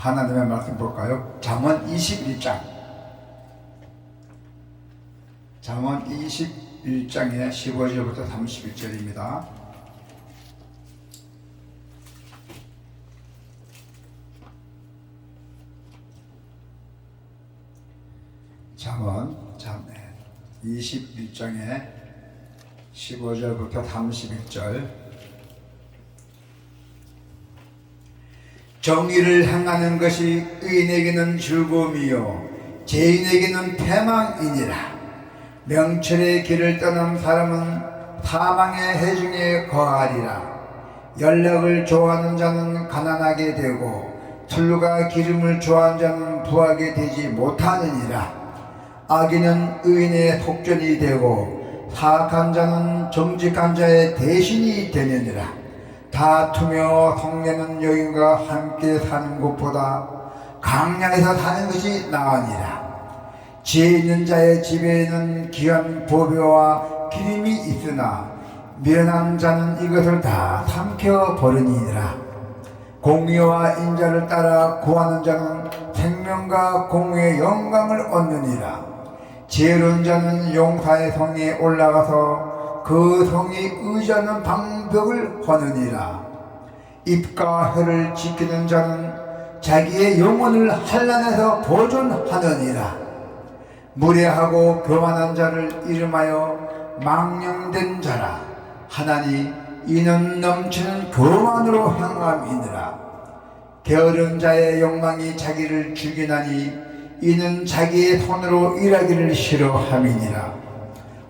하나님의 말씀 볼까요? 잠언 21장. 잠언 21장의 15절부터 31절입니다. 잠언 21장의 15절부터 31절. 정의를 행하는 것이 의인에게는 즐거움이요 죄인에게는 패망이니라. 명철의 길을 떠난 사람은 사망의 해중에 거하리라. 연락을 좋아하는 자는 가난하게 되고 술과 기름을 좋아하는 자는 부하게 되지 못하느니라. 악인은 의인의 속전이 되고 사악한 자는 정직한 자의 대신이 되느니라. 다투며 성내는 여인과 함께 사는 것보다 강야에서 사는 것이 나으니라. 지혜 있는 자의 집에는 귀한 보배와 기름이 있으나 미련한 자는 이것을 다 삼켜 버리니라. 공의와 인자를 따라 구하는 자는 생명과 공의의 영광을 얻느니라. 지혜로운 자는 용사의 성에 올라가서 그 성이 의지하는 방벽을 허느니라. 입과 혀를 지키는 자는 자기의 영혼을 환난에서 보존하느니라. 무례하고 교만한 자를 이름하여 망령된 자라 하나니 이는 넘치는 교만으로 행함이니라. 게으른 자의 욕망이 자기를 죽이나니 이는 자기의 손으로 일하기를 싫어함이니라.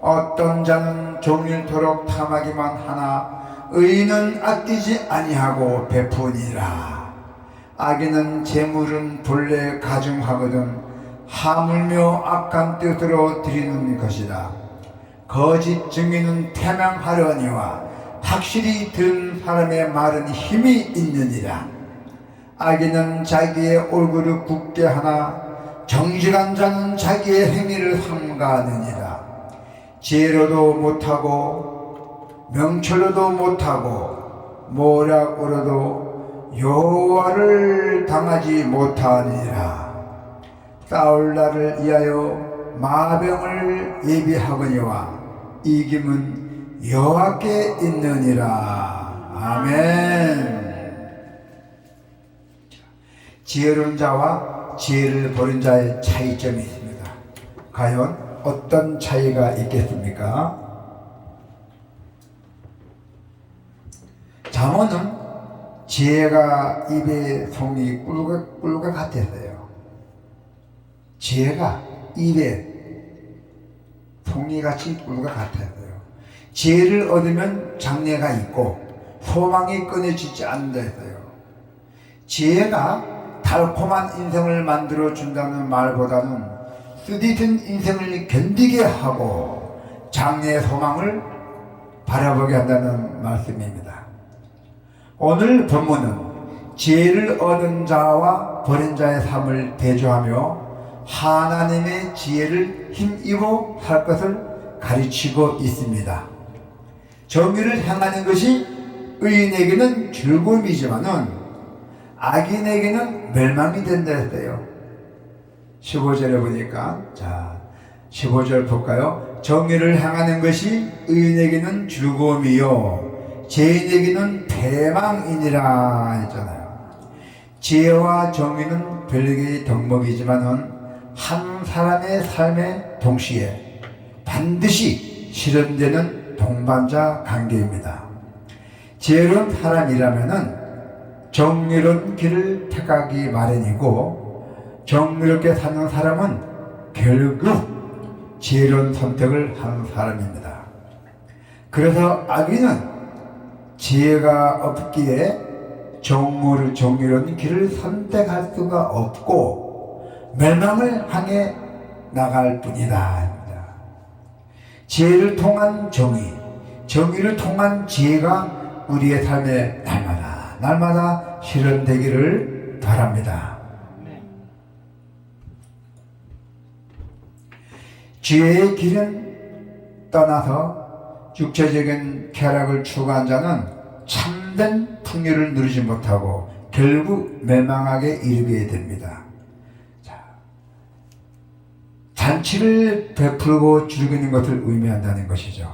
어떤 자는 종일토록 탐하기만 하나 의인은 아끼지 아니하고 베푸니라. 악인은 재물은 본래 가중하거든 하물며 악한 뜻으로 드리는 것이다. 거짓 증인은 태명하려니와 확실히 들은 사람의 말은 힘이 있느니라. 악인은 자기의 얼굴을 굳게 하나 정직한 자는 자기의 행위를 삼가느니라. 지혜로도 못하고 명철로도 못하고 모략으로도 여호와를 당하지 못하느니라. 싸울 날을 위하여 마병을 예비하거니와 이김은 여호와께 있느니라. 아멘. 지혜로운 자와 지혜를 버린 자의 차이점이 있습니다. 과연 어떤 차이가 있겠습니까? 잠언은 지혜가 입에 송이 꿀과 같았어요. 지혜가 입에 송이같이 꿀과 같았어요. 지혜를 얻으면 장래가 있고 소망이 끊어지지 않는다 했어요. 지혜가 달콤한 인생을 만들어 준다는 말보다는 쓰디쓴 인생을 견디게 하고 장래의 소망을 바라보게 한다는 말씀입니다. 오늘 본문은 지혜를 얻은 자와 버린 자의 삶을 대조하며 하나님의 지혜를 힘입어 살 것을 가르치고 있습니다. 정의를 행하는 것이 의인에게는 즐거움이지만은 악인에게는 멸망이 된다 했어요. 15절에 보니까 15절 볼까요? 정의를 행하는 것이 의인에게는 즐거움이요 죄인에게는 패망이니라 했잖아요. 지혜와 정의는 별개의 덕목이지만은 한 사람의 삶에 동시에 반드시 실현되는 동반자 관계입니다. 지혜로운 사람이라면은 정의로운 길을 택하기 마련이고 정의롭게 사는 사람은 결국 지혜로운 선택을 하는 사람입니다. 그래서 악인은 지혜가 없기에 정의로운 길을 선택할 수가 없고 멸망을 향해 나갈 뿐이다. 지혜를 통한 정의, 정의를 통한 지혜가 우리의 삶에 날마다 실현되기를 바랍니다. 지혜의 길은 떠나서 육체적인 쾌락을 추구한 자는 참된 풍요를 누리지 못하고 결국 멸망하게 이르게 됩니다. 자, 잔치를 베풀고 즐기는 것을 의미한다는 것이죠.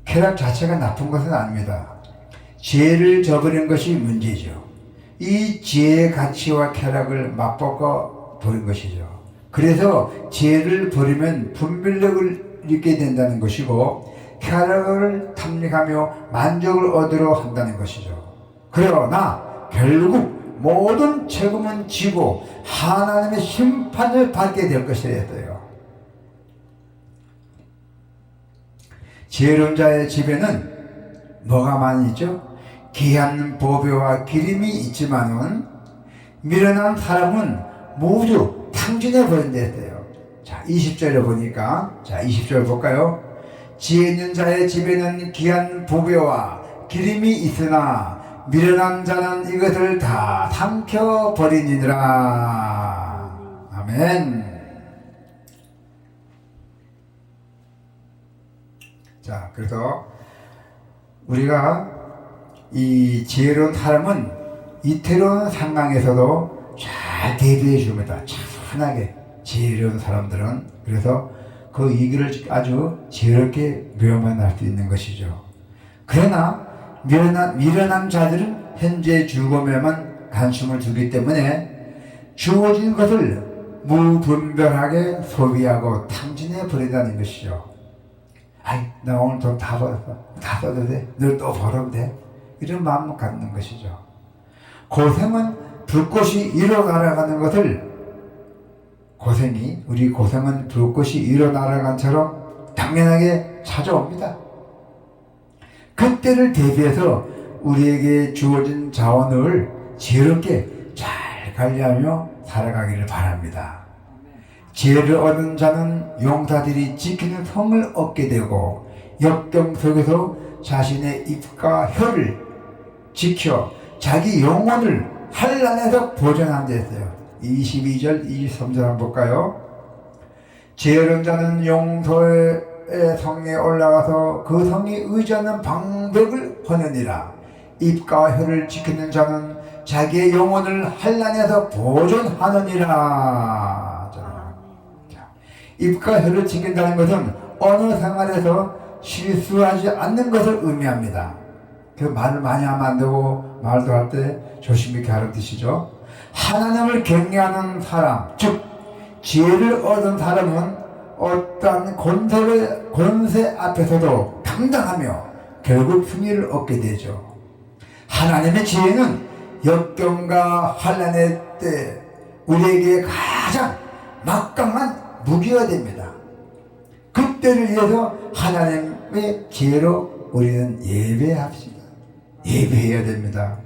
쾌락 자체가 나쁜 것은 아닙니다. 지혜를 저버리는 것이 문제죠. 이 지혜의 가치와 쾌락을 맞바꿔 버린 것이죠. 그래서 지혜를 버리면 분별력을 잃게 된다는 것이고 쾌락을 탐닉하며 만족을 얻으려 한다는 것이죠. 그러나 결국 모든 책임은 지고 하나님의 심판을 받게 될 것이었어요. 지혜로운 자의 집에는 뭐가 많이 있죠? 귀한 보배와 기름이 있지만은 미련한 사람은 모두 탕진해 버린다 했어요. 자, 20절에 보니까, 자, 20절 볼까요? 지혜 있는 자의 집에는 귀한 보배와 기름이 있으나 미련한 자는 이것을 다 삼켜 버리니라. 아멘. 자, 그래서 우리가 이 지혜로운 사람은 이태로운 상황에서도 잘 대비해 줍니다. 차분하게 지혜로운 사람들은. 그래서 그 위기를 아주 지혜롭게 묘만할 수 있는 것이죠. 그러나 미련한 자들은 현재 죽음에만 관심을 두기 때문에 주어진 것을 무분별하게 소비하고 탕진해 버린다는 것이죠. 아이, 나 오늘 돈 다 벌었어. 다 써도 돼? 너 또 벌어도 돼? 이런 마음을 갖는 것이죠. 고생은 불꽃이 일어 날아가는 것을 우리 고생은 불꽃이 일어 날아간처럼 당연하게 찾아옵니다. 그때를 대비해서 우리에게 주어진 자원을 지혜롭게 잘 관리하며 살아가기를 바랍니다. 지혜를 얻은 자는 용사들이 지키는 성을 얻게 되고 역경 속에서 자신의 입과 혀를 지켜 자기 영혼을 환난에서 보존한 데 있어요. 22절, 23절 한번 볼까요? 지혜로운 자는 용서의 성에 올라가서 그 성이 의지하는 방백을 허느니라. 입과 혀를 지키는 자는 자기의 영혼을 환난에서 보존하느니라. 자, 입과 혀를 지킨다는 것은 어느 생활에서 실수하지 않는 것을 의미합니다. 그 말을 많이 하면 안 되고 말도 할 때 조심 있게 하는 뜻이죠. 하나님을 경외하는 사람, 즉 지혜를 얻은 사람은 어떠한 권세 앞에서도 당당하며 결국 승리를 얻게 되죠. 하나님의 지혜는 역경과 환난의 때 우리에게 가장 막강한 무기가 됩니다. 그때를 위해서 하나님의 지혜로 우리는 예배해야 됩니다.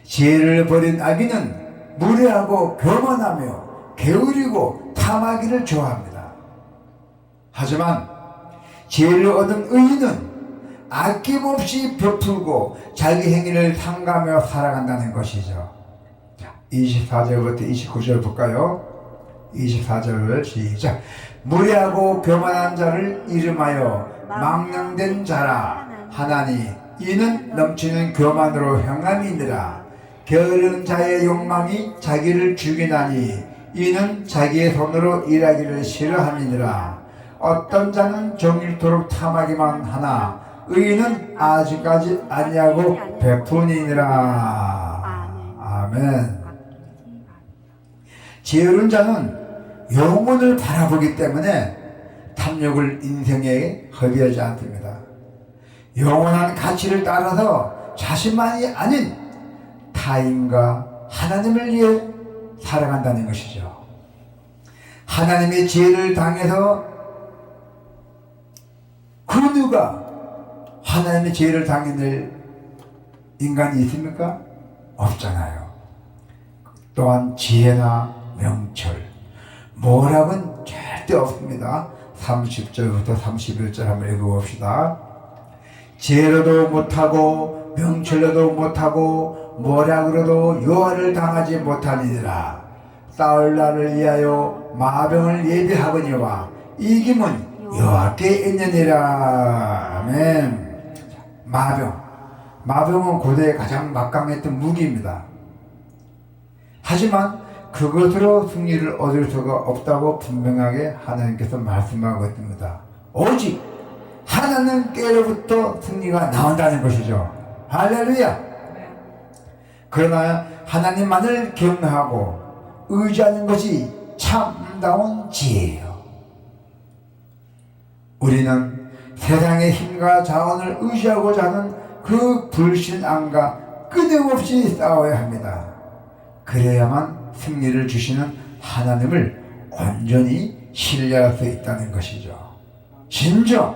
지혜를 버린 아기는 무례하고 교만하며 게으르고 탐하기를 좋아합니다. 하지만 지혜를 얻은 의인은 아낌없이 베풀고 자기 행위를 삼가며 살아간다는 것이죠. 24절부터 29절 볼까요? 24절을 시작. 무례하고 교만한 자를 이름하여 망령된 자라 하나니 이는 넘치는 교만으로 행함이니라. 게으른 자의 욕망이 자기를 죽이나니 이는 자기의 손으로 일하기를 싫어함이니라. 어떤 자는 정일토록 탐하기만 하나 의인은 아직까지 아니하고 베푸니라. 아멘. 지혜로운 자는 영혼을 바라보기 때문에 탐욕을 인생에 허비하지 않습니다. 영원한 가치를 따라서 자신만이 아닌 타인과 하나님을 위해 살아간다는 것이죠. 하나님의 지혜를 당해서 그 누가 하나님의 지혜를 당해낼 인간이 있습니까? 없잖아요. 또한 지혜나 명철, 모락은 절대 없습니다. 30절부터 31절 한번 읽어봅시다. 지혜로도 못하고 명철로도 못하고 모략으로도 요한을 당하지 못하니라. 싸울 날을 위하여 마병을 예비하거니와 이김은 여호와께 있느니라. 아멘. 마병은 고대에 가장 막강했던 무기입니다. 하지만 그것으로 승리를 얻을 수가 없다고 분명하게 하나님께서 말씀하고 있습니다. 오직 하나님께로부터 승리가 나온다는 것이죠. 할렐루야. 그러나 하나님만을 경외하고 의지하는 것이 참다운 지혜예요. 우리는 세상의 힘과 자원을 의지하고자 하는 그 불신앙과 끊임없이 싸워야 합니다. 그래야만 승리를 주시는 하나님을 온전히 신뢰할 수 있다는 것이죠. 진정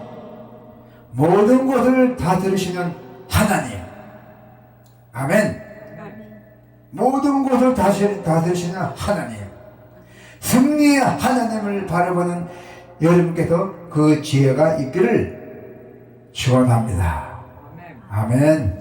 모든 것을 다스리시는 하나님, 아멘. 모든 것을 다스리시는 하나님, 승리의 하나님을 바라보는 여러분께서 그 지혜가 있기를 축원합니다. 아멘.